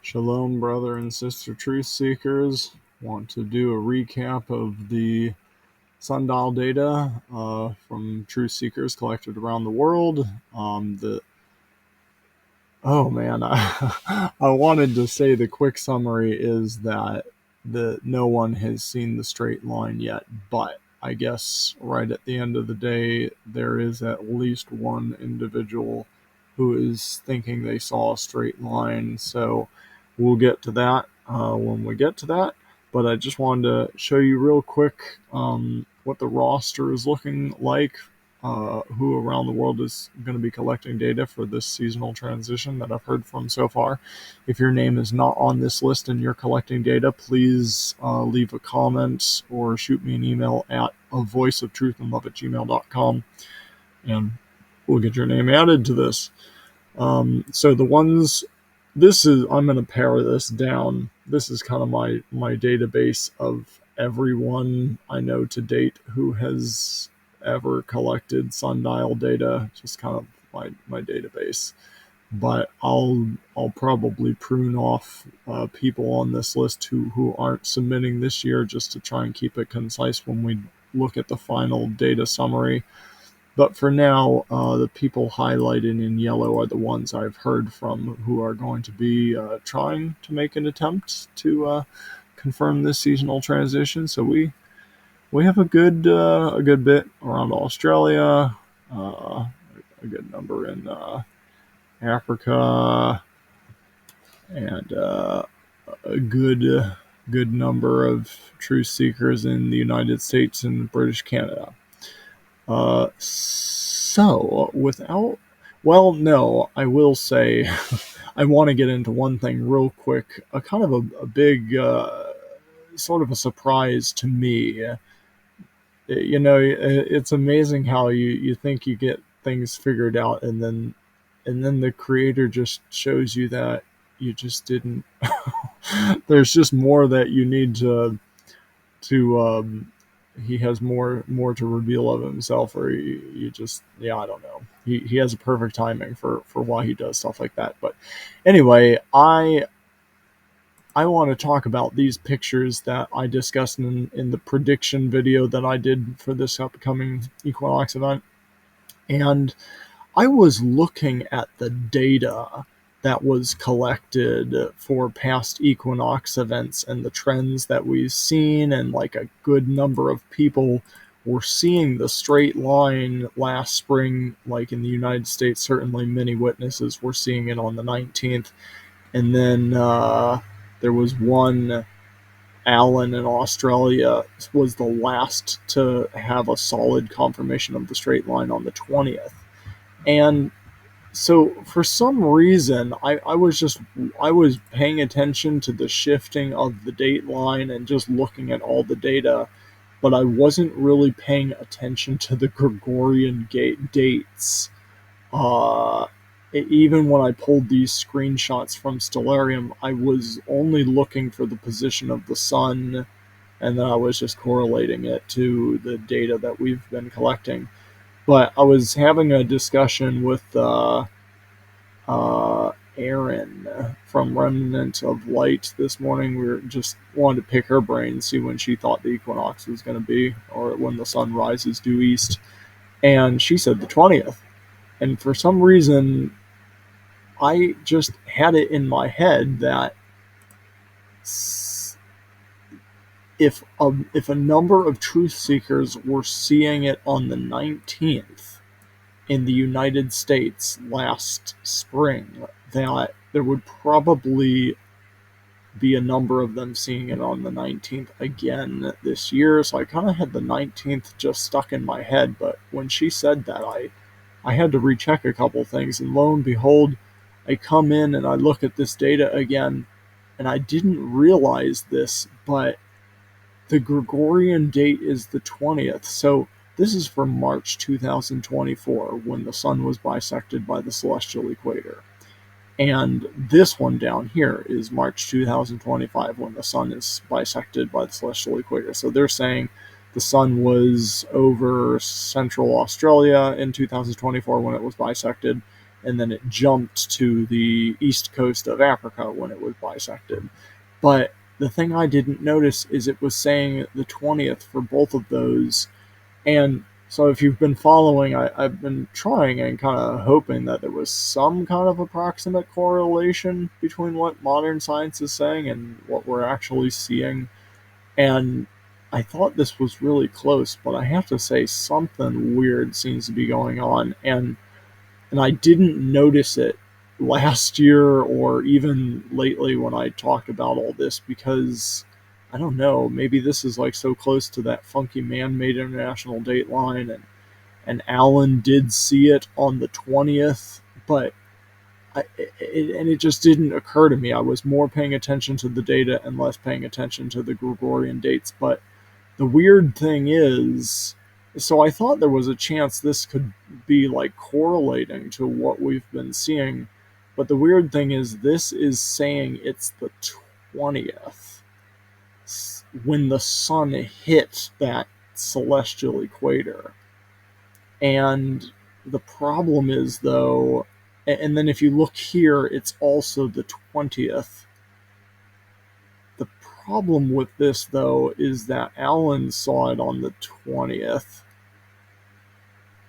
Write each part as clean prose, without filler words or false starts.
Shalom, brother and sister truth seekers. Want to do a recap of the sundial data from truth seekers collected around the world. Oh man, I wanted to say the quick summary is that no one has seen the straight line yet, but I guess right at the end of the day, there is at least one individual who is thinking they saw a straight line. So we'll get to that when we get to that. But I just wanted to show you real quick what the roster is looking like, who around the world is going to be collecting data for this seasonal transition that I've heard from so far. If your name is not on this list and you're collecting data, please leave a comment or shoot me an email at avoiceoftruthandlove@gmail.com and we'll get your name added to this. So the ones, I'm going to pare this down. This is kind of my database of everyone I know to date who has ever collected sundial data, just kind of my database. But I'll probably prune off people on this list who aren't submitting this year, just to try and keep it concise when we look at the final data summary. But for now, the people highlighted in yellow are the ones I've heard from who are going to be trying to make an attempt to confirm this seasonal transition. So we have a good bit around Australia, a good number in Africa, and a good number of truth seekers in the United States and British Canada. So no, I will say, I want to get into one thing real quick, a kind of a big, sort of a surprise to me. It's amazing how you think you get things figured out, and then the creator just shows you that you just didn't. There's just more that you need to he has more to reveal of himself, or you just, yeah, I don't know. He has a perfect timing for why he does stuff like that. But anyway, I want to talk about these pictures that I discussed in the prediction video that I did for this upcoming equinox event. And I was looking at the data that was collected for past equinox events and the trends that we've seen, and like a good number of people were seeing the straight line last spring, like in the United States. Certainly many witnesses were seeing it on the 19th. And then there was one, Alan in Australia, was the last to have a solid confirmation of the straight line on the 20th. And so for some reason, I was paying attention to the shifting of the date line and just looking at all the data, but I wasn't really paying attention to the Gregorian dates. Even when I pulled these screenshots from Stellarium, I was only looking for the position of the sun, and then I was just correlating it to the data that we've been collecting. But I was having a discussion with Erin from Remnant of Light this morning. We were just wanted to pick her brain, see when she thought the equinox was going to be, or when the sun rises due east. And she said the 20th. And for some reason, I just had it in my head that if a number of truth seekers were seeing it on the 19th in the United States last spring, that there would probably be a number of them seeing it on the 19th again this year. So I kind of had the 19th just stuck in my head. But when she said that, I had to recheck a couple things. And lo and behold, I come in and I look at this data again, and I didn't realize this, but the Gregorian date is the 20th. So this is for March 2024, when the sun was bisected by the celestial equator. And this one down here is March 2025, when the sun is bisected by the celestial equator. So they're saying the sun was over central Australia in 2024 when it was bisected, and then it jumped to the east coast of Africa when it was bisected. But the thing I didn't notice is it was saying the 20th for both of those. And so if you've been following, I've been trying and kind of hoping that there was some kind of approximate correlation between what modern science is saying and what we're actually seeing. And I thought this was really close, but I have to say something weird seems to be going on. And I didn't notice it last year or even lately when I talked about all this because I don't know, maybe this is like so close to that funky man-made international date line, and Alan did see it on the 20th, but it just didn't occur to me. I was more paying attention to the data and less paying attention to the Gregorian dates. But the weird thing is, so I thought there was a chance this could be like correlating to what we've been seeing. But the weird thing is, this is saying it's the 20th when the sun hit that celestial equator. And the problem is, though, and then if you look here, it's also the 20th. The problem with this, though, is that Alan saw it on the 20th,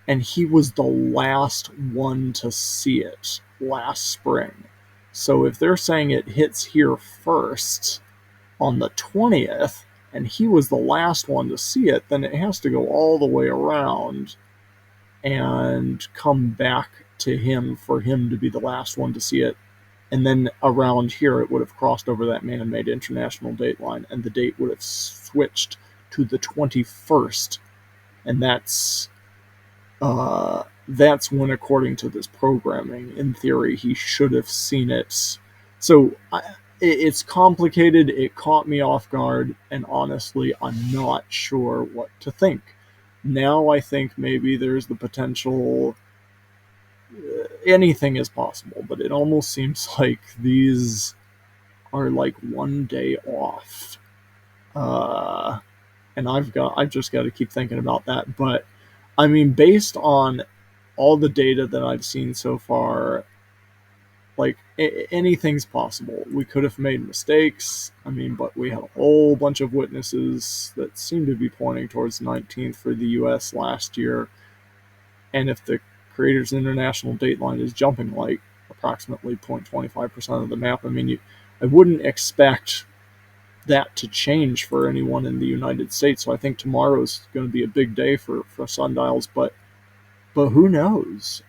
and he was the last one to see it last spring. So if they're saying it hits here first on the 20th, and he was the last one to see it, then it has to go all the way around and come back to him for him to be the last one to see it. And then around here, it would have crossed over that man-made international date line, and the date would have switched to the 21st. And that's when, according to this programming, in theory, he should have seen it. So it's complicated. It caught me off guard, and honestly, I'm not sure what to think. Now I think maybe there's the potential. Anything is possible, but it almost seems like these are like one day off. And I've just got to keep thinking about that. But I mean, based on all the data that I've seen so far, like anything's possible. We could have made mistakes. I mean, but we had a whole bunch of witnesses that seem to be pointing towards the 19th for the U.S. last year. And if the Creators International dateline is jumping like approximately 0.25% of the map, I mean, I wouldn't expect that to change for anyone in the United States. So I think tomorrow's going to be a big day for sundials, but who knows?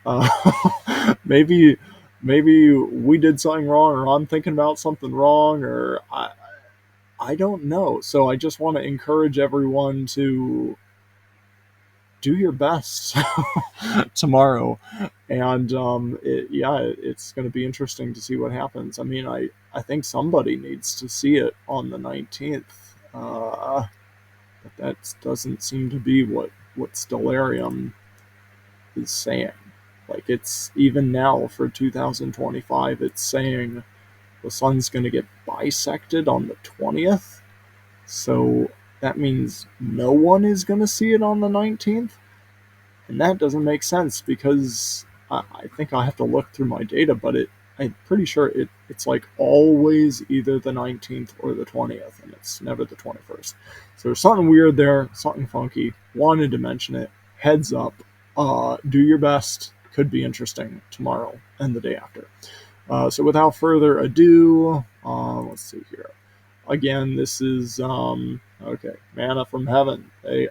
Maybe we did something wrong, or I'm thinking about something wrong, or I don't know. So I just want to encourage everyone to do your best tomorrow, and it's going to be interesting to see what happens. I mean, I think somebody needs to see it on the 19th, but that doesn't seem to be what Stellarium is saying. Like, it's even now for 2025, it's saying the sun's going to get bisected on the 20th, so that means no one is going to see it on the 19th. And that doesn't make sense because I think I have to look through my data, but I'm pretty sure it's like always either the 19th or the 20th, and it's never the 21st. So there's something weird there, something funky. Wanted to mention it. Heads up. Do your best. Could be interesting tomorrow and the day after. So without further ado, let's see here. Again, this is, okay, Manna from Heaven. They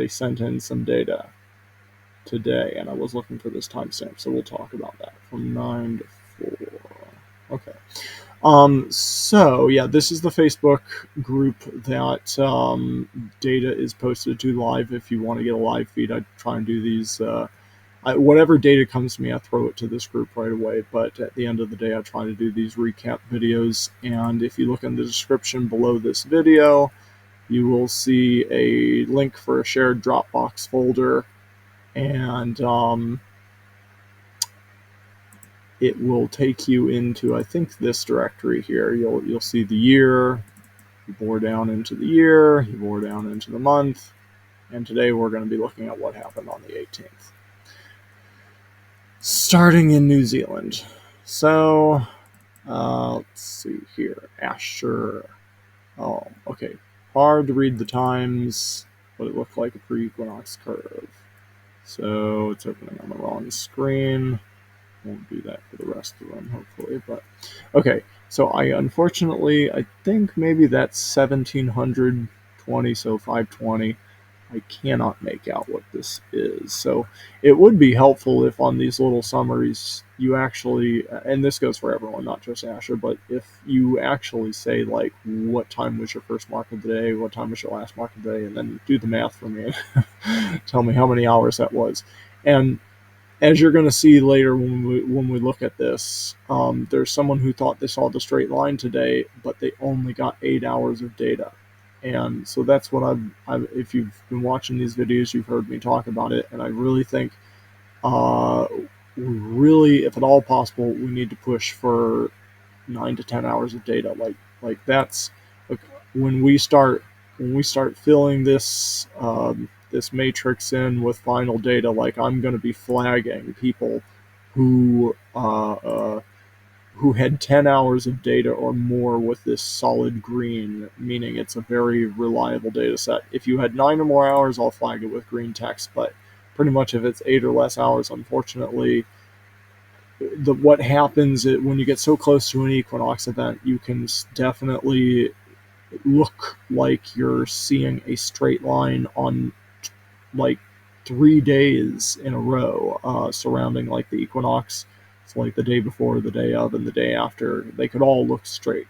sent in some data today, and I was looking for this timestamp, so we'll talk about that from 9 to 4. Okay. So yeah, this is the Facebook group that data is posted to live. If you want to get a live feed, I try and do these. Whatever data comes to me, I throw it to this group right away. But at the end of the day, I try to do these recap videos. And if you look in the description below this video, you will see a link for a shared Dropbox folder, and it will take you into, I think, this directory here. You'll see the year. You bore down into the year. You bore down into the month. And today we're going to be looking at what happened on the 18th. starting in New Zealand. So, let's see here. Asher. Oh, okay. Hard to read the times, but it looked like a pre-equinox curve. So it's opening on the wrong screen. Won't do that for the rest of them, hopefully. But okay, so I think maybe that's 1720, so 520. I cannot make out what this is. So it would be helpful if on these little summaries you actually, and this goes for everyone, not just Asher, but if you actually say, like, what time was your first mark of the day, what time was your last mark of the day, and then do the math for me and tell me how many hours that was. And as you're going to see later when we look at this, there's someone who thought they saw the straight line today, but they only got 8 hours of data. And so that's what if you've been watching these videos, you've heard me talk about it. And I really think, really, if at all possible, we need to push for 9 to 10 hours of data. Like that's like when we start filling this this matrix in with final data. Like I'm going to be flagging people who who had 10 hours of data or more with this solid green, meaning it's a very reliable data set. If you had 9 or more hours, I'll flag it with green text, but pretty much if it's 8 or less hours, unfortunately, what happens when you get so close to an equinox event, you can definitely look like you're seeing a straight line on like 3 days in a row surrounding like the equinox. It's like the day before, the day of, and the day after. They could all look straight.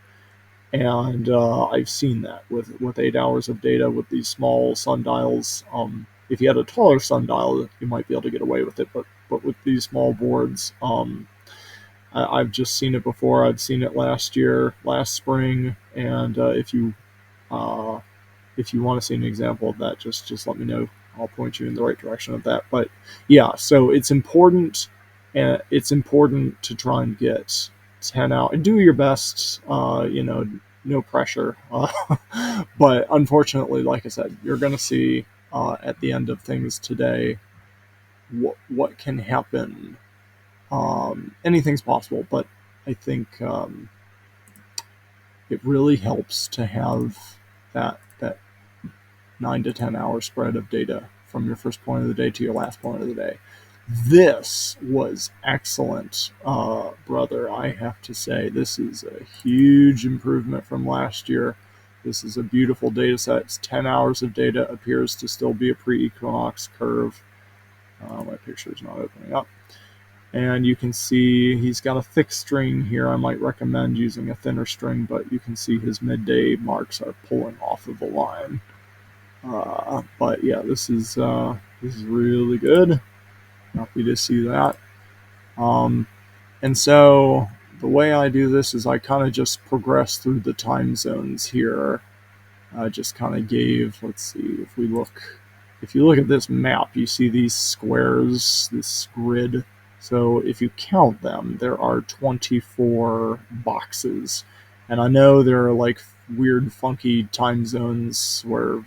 And I've seen that with 8 hours of data with these small sundials. If you had a taller sundial, you might be able to get away with it, but with these small boards, I've just seen it before. I've seen it last year, last spring, and uh, if you want to see an example of that, just let me know. I'll point you in the right direction of that. But yeah, so it's important, and it's important to try and get 10 out and do your best. No pressure. But unfortunately, like I said, you're going to see at the end of things today what can happen. Anything's possible, but I think it really helps to have that 9 to 10 hour spread of data from your first point of the day to your last point of the day. This was excellent, brother. I have to say, this is a huge improvement from last year. This is a beautiful data set. It's 10 hours of data, appears to still be a pre-equinox curve. My picture is not opening up. And you can see he's got a thick string here. I might recommend using a thinner string, but you can see his midday marks are pulling off of the line. But yeah, this is really good. Happy to see that. And so the way I do this is I kind of just progress through the time zones here. I just kind of gave, let's see, if you look at this map, you see these squares, this grid. So if you count them, there are 24 boxes. And I know there are like weird, funky time zones where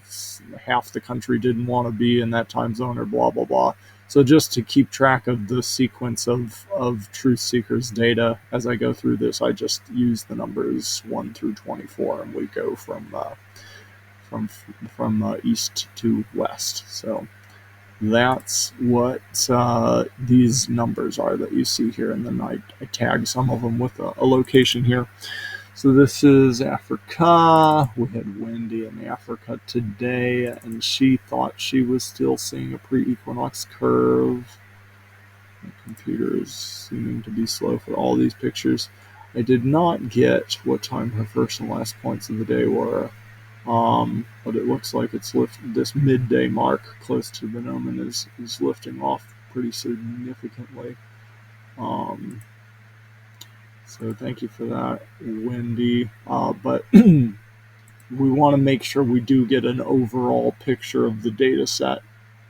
half the country didn't want to be in that time zone or blah, blah, blah. So just to keep track of the sequence of Truth Seekers data as I go through this, I just use the numbers 1 through 24, and we go from east to west. So that's what these numbers are that you see here, and then I tag some of them with a location here. So this is Africa. We had Wendy in Africa today, and she thought she was still seeing a pre-equinox curve. My computer is seeming to be slow for all these pictures. I did not get what time her first and last points of the day were. But it looks like it's this midday mark close to the gnomon is lifting off pretty significantly. So thank you for that, Wendy. But we want to make sure we do get an overall picture of the data set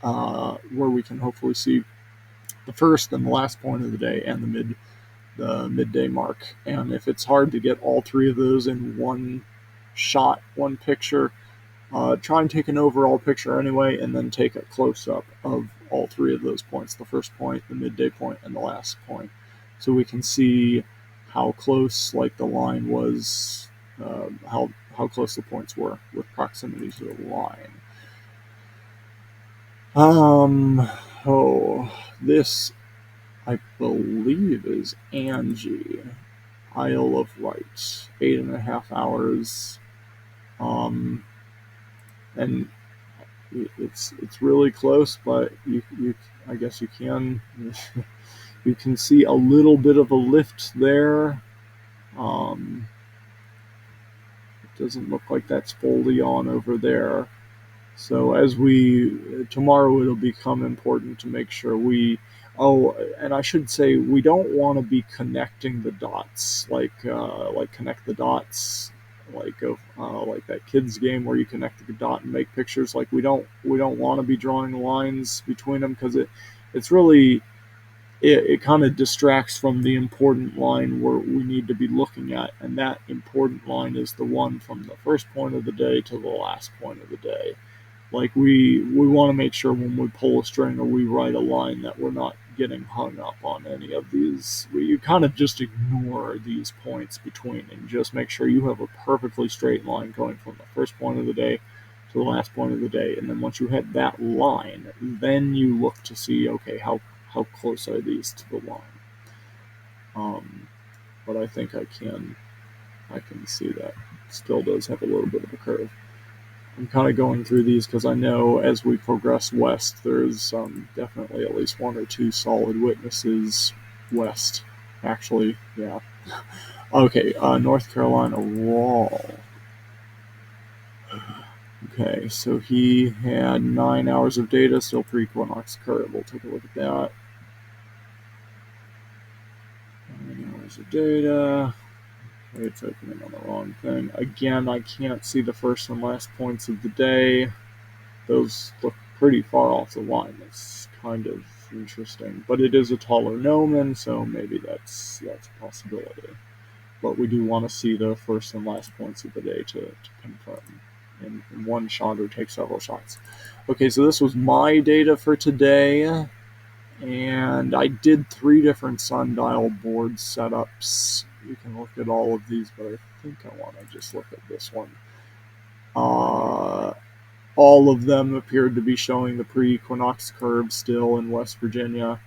where we can hopefully see the first and the last point of the day and the midday mark. And if it's hard to get all three of those in one shot, one picture, try and take an overall picture anyway, and then take a close-up of all three of those points, the first point, the midday point, and the last point. So we can see how close like the line was, how close the points were with proximity to the line. This I believe is Angie, Isle of Wight, 8.5 hours. And it's really close, but you I guess you can you can see a little bit of a lift there. It doesn't look like that's fully on over there. So tomorrow it'll become important to make sure and I should say we don't want to be connecting the dots like connect the dots like that kids game where you connect the dot and make pictures. Like we don't want to be drawing lines between them because it's really it kind of distracts from the important line where we need to be looking at, and that important line is the one from the first point of the day to the last point of the day. Like we want to make sure when we pull a string or we write a line that we're not getting hung up on any of these. You kind of just ignore these points between and just make sure you have a perfectly straight line going from the first point of the day to the last point of the day. And then once you hit that line, then you look to see, okay, how close are these to the line? But I think I can see that it still does have a little bit of a curve. I'm kind of going through these because I know as we progress west, there's definitely at least one or two solid witnesses west. Actually, yeah. Okay, North Carolina Wall. Okay, so he had 9 hours of data, still pre-equinox curve. We'll take a look at that. 9 hours of data. It's opening on the wrong thing. Again, I can't see the first and last points of the day. Those look pretty far off the line. That's kind of interesting. But it is a taller gnomon, so maybe that's a possibility. But we do want to see the first and last points of the day to confirm in one shot or take several shots. Okay, so this was my data for today. And I did 3 different sundial board setups. You can look at all of these, but I think I want to just look at this one. All of them appeared to be showing the pre-equinox curve still in West Virginia.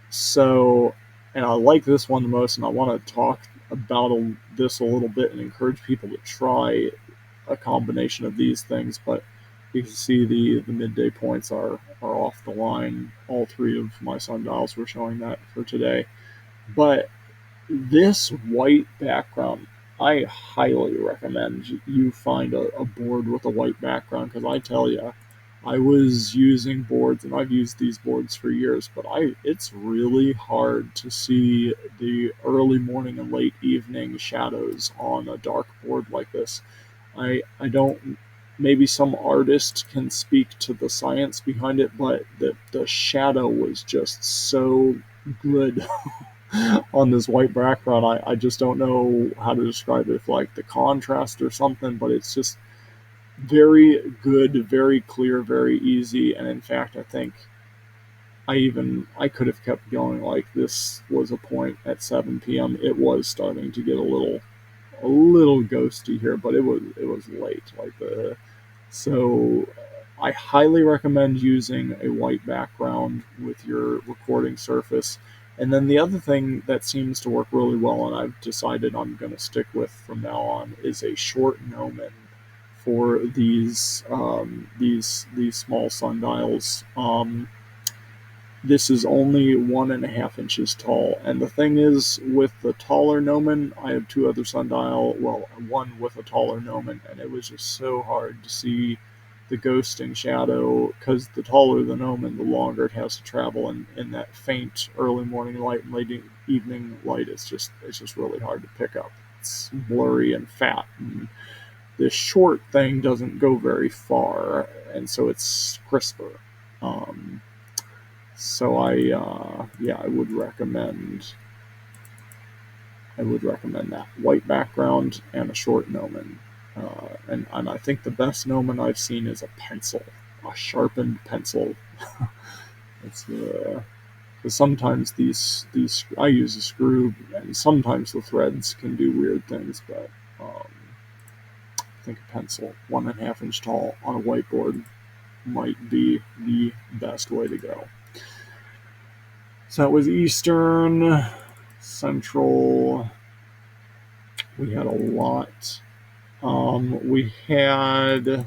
So, and I like this one the most, and I want to talk about this a little bit and encourage people to try a combination of these things. But you can see the midday points are off the line. All 3 of my sundials were showing that for today. But this white background, I highly recommend you find a board with a white background, because I tell you, I was using boards, and I've used these boards for years, but it's really hard to see the early morning and late evening shadows on a dark board like this. I don't. Maybe some artist can speak to the science behind it, but the shadow was just so good on this white background. I just don't know how to describe it, if like the contrast or something, but it's just very good, very clear, very easy. And in fact, I think I could have kept going. Like, this was a point at 7 p.m. It was starting to get a little ghosty here, but it was late. So I highly recommend using a white background with your recording surface. And then the other thing that seems to work really well, and I've decided I'm going to stick with from now on, is a short gnomon for these small sundials. This is only 1.5 inches tall, and the thing is, with the taller gnomon, I have 2 other sundial, well, one with a taller gnomon, and it was just so hard to see the ghosting shadow, because the taller the gnomon, the longer it has to travel, in that faint early morning light and late evening light. It's just really hard to pick up. It's blurry and fat, and this short thing doesn't go very far, and so it's crisper. So I would recommend that white background and a short gnomon. And I think the best gnomon I've seen is a pencil, a sharpened pencil. It's because sometimes these I use a screw, and sometimes the threads can do weird things. But I think a pencil 1.5 inch tall on a whiteboard might be the best way to go. So that was Eastern, Central. We had a lot. We had an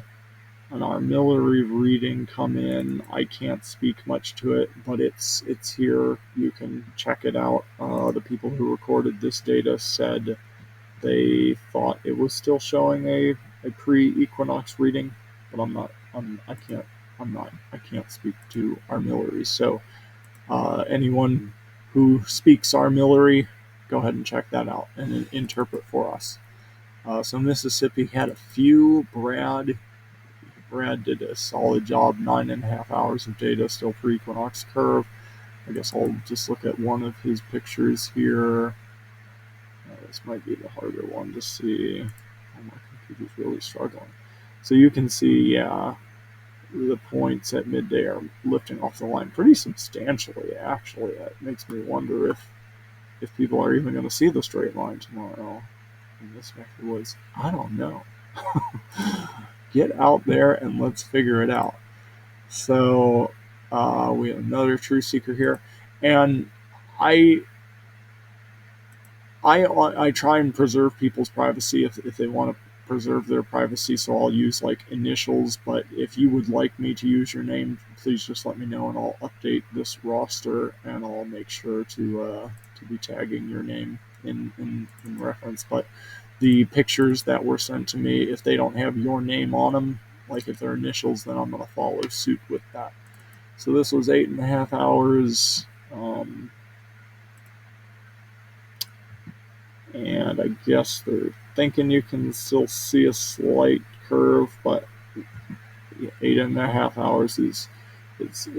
armillary reading come in. I can't speak much to it, but it's here. You can check it out. The people who recorded this data said they thought it was still showing a pre-equinox reading, but I can't speak to armillary. So anyone who speaks armillary, go ahead and check that out and interpret for us. So Mississippi had a few. Brad did a solid job, 9.5 hours of data, still pre-equinox curve. I guess I'll just look at one of his pictures here. This might be the harder one to see. Oh, my computer's really struggling. So you can see, yeah, the points at midday are lifting off the line pretty substantially, actually. It makes me wonder if people are even going to see the straight line tomorrow in this neck of the woods. I don't know. Get out there and let's figure it out. So we have another truth seeker here, and I try and preserve people's privacy if they want to preserve their privacy, so I'll use like initials, but if you would like me to use your name, please just let me know and I'll update this roster and I'll make sure to be tagging your name in reference. But the pictures that were sent to me, if they don't have your name on them, like if they're initials, then I'm going to follow suit with that. So this was 8.5 hours. And I guess they're thinking you can still see a slight curve, but 8.5 hours is it's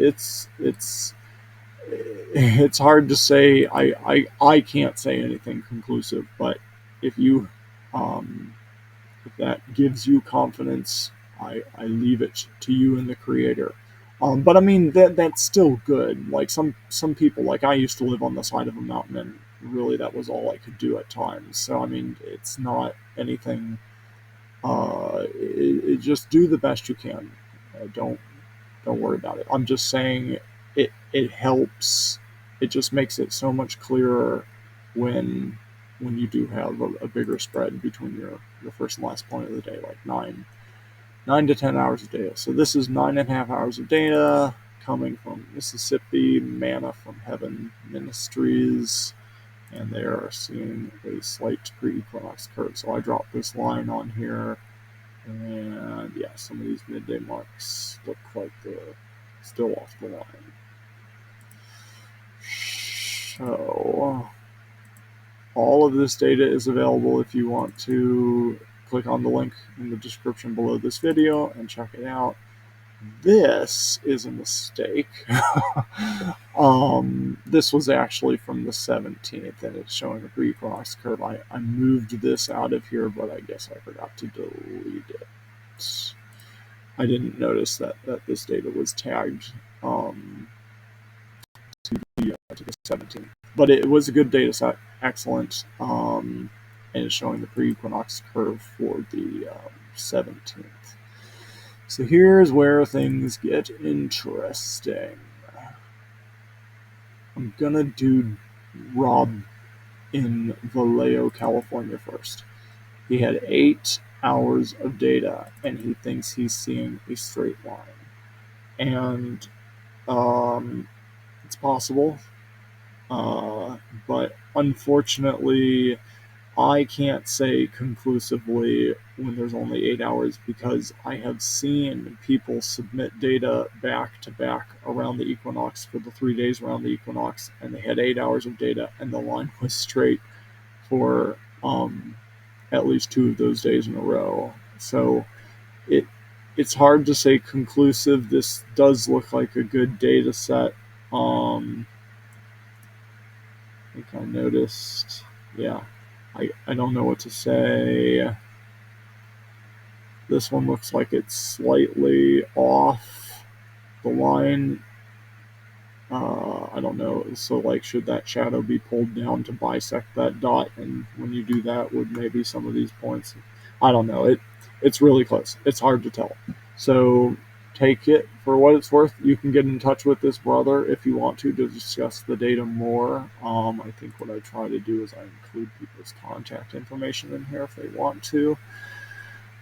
hard to say. I can't say anything conclusive, but if you if that gives you confidence, I leave it to you and the creator. But I mean that's still good. Like some people, like I used to live on the side of a mountain, and really that was all I could do at times. So I mean, it's not anything. Just do the best you can. Don't worry about it. I'm just saying it helps. It just makes it so much clearer when you do have a bigger spread between your first and last point of the day, like 9 to 10 hours of data. So this is 9.5 hours of data coming from Mississippi, Manna from Heaven Ministries, and they are seeing a slight pre-equinox curve. So I dropped this line on here, and yeah, some of these midday marks look like they're still off the line. So all of this data is available if you want to click on the link in the description below this video and check it out. This is a mistake. This was actually from the 17th, and it's showing a pre-equinox curve. I moved this out of here, but I guess I forgot to delete it. I didn't notice that this data was tagged to the 17th. But it was a good data set, excellent, and it's showing the pre-equinox curve for the 17th. So here's where things get interesting. I'm gonna do Rob in Vallejo, California first. He had 8 hours of data, and he thinks he's seeing a straight line. And it's possible, but unfortunately, I can't say conclusively when there's only 8 hours, because I have seen people submit data back to back around the equinox for the 3 days around the equinox, and they had 8 hours of data, and the line was straight for at least 2 of those days in a row. So it's hard to say conclusive. This does look like a good data set. I think I noticed, yeah, I don't know what to say. This one looks like it's slightly off the line. I don't know. So like, should that shadow be pulled down to bisect that dot? And when you do that, would maybe some of these points? I don't know. It's really close. It's hard to tell. So take it for what it's worth. You can get in touch with this brother if you want to discuss the data more. I think what I try to do is I include people's contact information in here if they want to.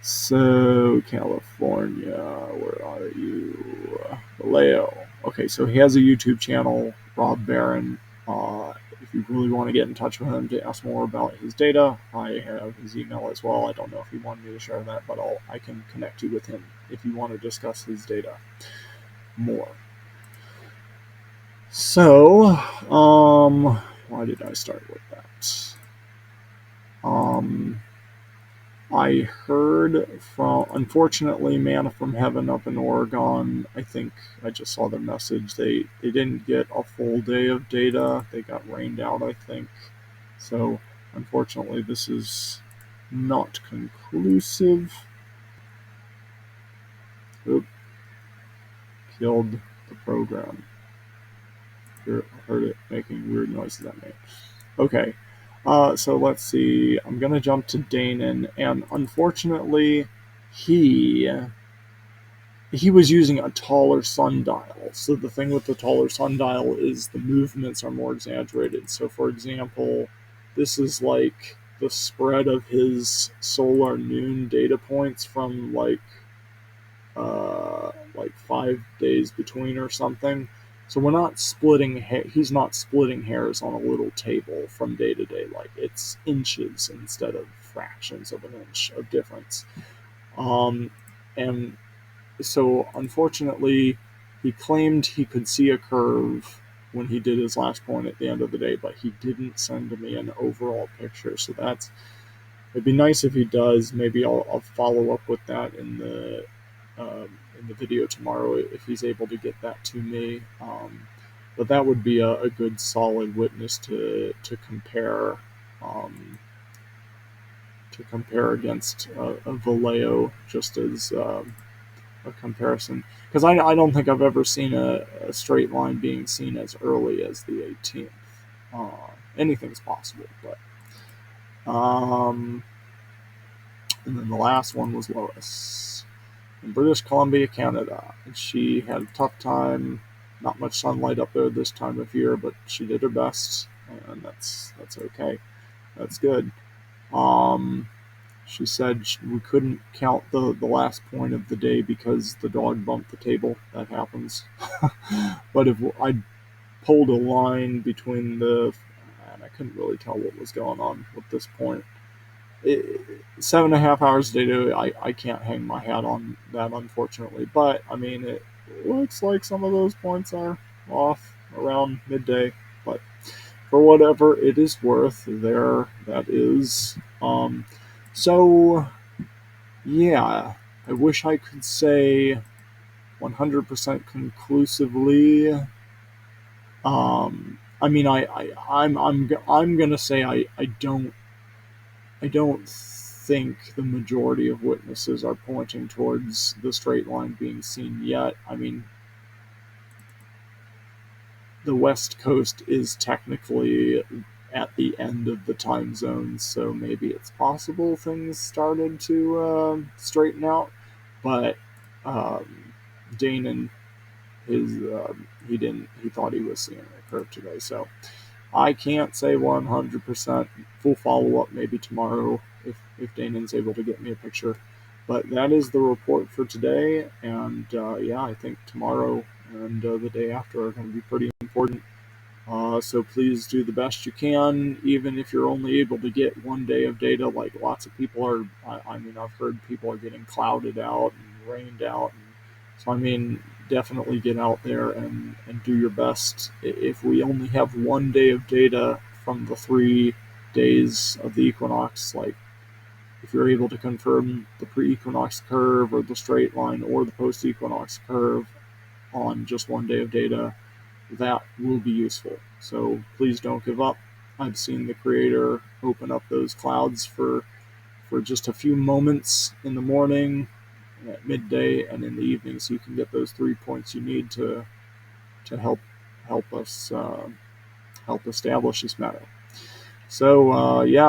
So, California, where are you? Vallejo. Okay, so he has a YouTube channel, Rob Barron. If you really want to get in touch with him to ask more about his data, I have his email as well. I don't know if he wanted me to share that, but I can connect you with him if you want to discuss his data more. So, why did I start with that? I heard from, unfortunately, Manna from Heaven up in Oregon. I think I just saw their message. They didn't get a full day of data. They got rained out, I think. So, unfortunately, this is not conclusive. Oop, killed the program. Heard it making weird noises at me. Okay, so let's see. I'm gonna jump to Danon, and unfortunately, he was using a taller sundial. So the thing with the taller sundial is the movements are more exaggerated. So for example, this is like the spread of his solar noon data points from like 5 days between or something. So we're not splitting he's not splitting hairs on a little table from day to day. Like it's inches instead of fractions of an inch of difference. And so unfortunately, he claimed he could see a curve when he did his last point at the end of the day, but he didn't send me an overall picture. So it'd be nice if he does. Maybe I'll follow up with that in the video tomorrow if he's able to get that to me. But that would be a good solid witness to compare. To compare against a Vallejo, just as a comparison, because I don't think I've ever seen a straight line being seen as early as the 18th. Anything's possible, but and then the last one was Lois in British Columbia, Canada. She had a tough time. Not much sunlight up there this time of year, but she did her best, and that's okay. That's good. She said we couldn't count the last point of the day because the dog bumped the table. That happens. But if I pulled a line between and I couldn't really tell what was going on with this point. 7.5 hours a day, I can't hang my hat on that, unfortunately. But, I mean, it looks like some of those points are off around midday. But for whatever it is worth, there that is. So, yeah, I wish I could say 100% conclusively. I mean, I'm gonna say I don't think the majority of witnesses are pointing towards the straight line being seen yet. I mean, the West Coast is technically at the end of the time zone, so maybe it's possible things started to straighten out. But Danon, he didn't. He thought he was seeing a curve today, so I can't say 100%. Full follow up maybe tomorrow if Danon's able to get me a picture. But that is the report for today, and yeah, I think tomorrow and the day after are going to be pretty important. So please do the best you can, even if you're only able to get 1 day of data. Like lots of people are, I mean, I've heard people are getting clouded out and rained out. And so, I mean, definitely get out there and do your best. If we only have 1 day of data from the 3 days of the equinox, like if you're able to confirm the pre-equinox curve or the straight line or the post-equinox curve on just 1 day of data, that will be useful. So please don't give up. I've seen the creator open up those clouds for just a few moments in the morning, at midday, and in the evening, so you can get those 3 points you need to help help us help establish this matter. So yeah.